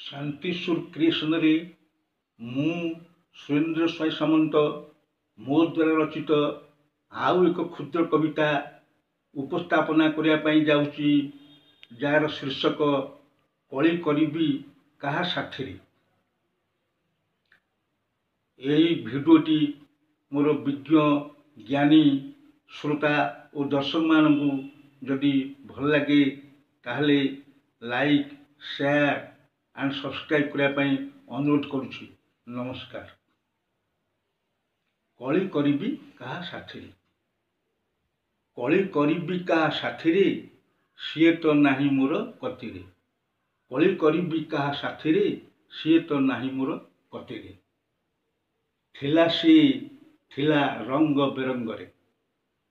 शांतिशूर कृष्ण रे मु सुरेंद्र स्वाई सामंत मो द्वारा रचित आउ एक क्षुद्र कविता उपस्थापना करने जाऊँगी जार शीर्षक कली करी कहा साथी। यही भिडियोटी मोर विज्ञ ज्ञानी श्रोता और दर्शक मानू जदि भल लगे ताहले लाइक शेयर एंड सब्सक्राइब करने अनुरोध करुछि। नमस्कार। कली करी कहा साथी, कली करी कहा साथी रे सीए तो नाही मोर कतिरे। कली करी कहा साथी रे सीए तो नाही मोर कतिरे। थिला सी थिला रंग बेरंगरे,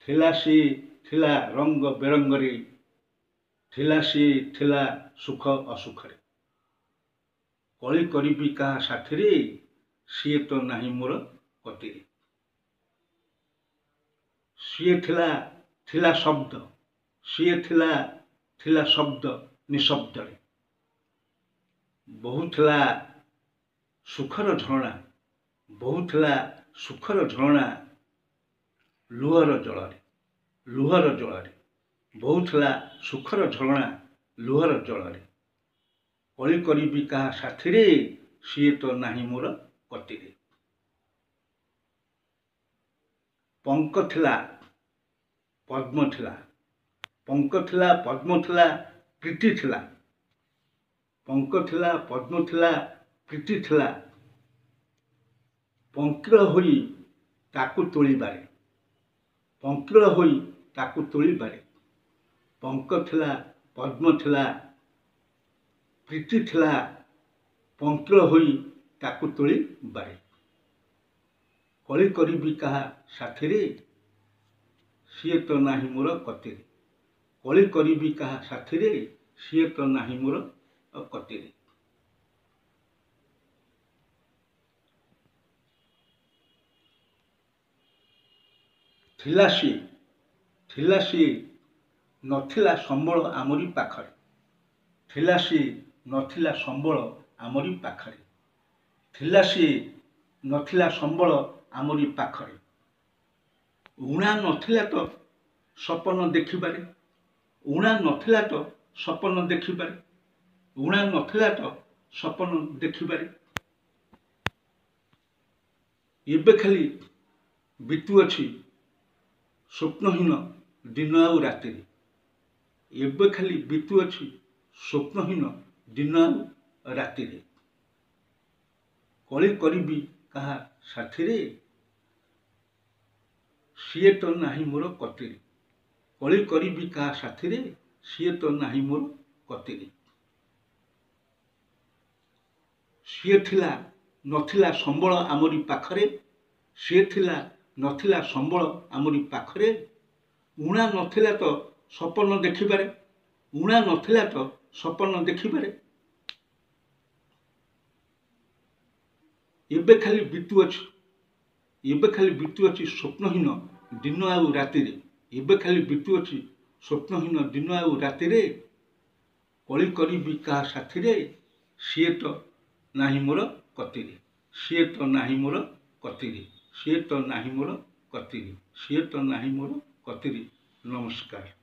थिला सी थिला रंग बेरंगरे, थिला सी थिला सुख असुखरे। कली करी कहा साथी रे सीए तो नाही मोर कतिरे। सीए थिला थिला शब्द, सीए थिला थिला शब्द निशब्द रे। बहुथिला सुखर झरणा, बहुथिला सुखर झरणा लुहर जलरे, लुहर जलरे। बहुथिला सुखर झरणा लुहर जलरे। कली करी कहा साथी रे सीए तो नाही मोर कतिरे। पंक थिला पद्म थिला, पंक थिला पद्म थिला प्रीति थिला। पंक थिला पद्म थिला प्रीति थिला। पंकिल होई ताकु तोली बारे, पंकिल होई ताकु तोली बारे। पंक थिला पद्म थिला प्रीति थिला। पंकिल होई ताकु तोली बारे। कली करी कहा साथी रे सीए तो नाही मोर कतिरे। कली करी कहा साथी रे सीए तो नाही मोर कतिरे। थिला सी नथिला संबल आमरी पाखरे, थिला सी नथिला संबल आमरी पाखरे। थिला सी नथिला संबल आमरी पाखरे। उणा नथिला तो सपन देखिबारे, उणा नथिला तो सपन देखिबारे, उणा नथिला तो सपन देखिबारे। एबे खाली बीतुअछि स्वप्नहीन दिन आउ राति। एबे खाली बीतुअछि स्वप्नहीन दिन आउ राति। कली करी कहा साथी रे सीए तो नाही मोर कतिरे। कली करी कहा साथी रे सीए तो नाही मोर कतिरे। सीए थिला नथिला संबल आमरी पाखरे, सीए थिला नथिला संबल आमरी पाखरे। उणा नथिला तो सपन देखिबारे, उणा नथिला तो सपन देखिबारे। एबे खाली बीतुअछि, एबे खाली बीतुअछि स्वप्नहीन दिन आउ राति। एबे खाली बीतुअछि स्वप्नहीन दिन आउ राति। कली करी कहा साथी रे सीए तो नाही मोर कतिरे, सीए तो नाही मोर कतिरे, सीए तो नाही मोर कतिरे, सीए तो नाही मोर कतिरे। नमस्कार।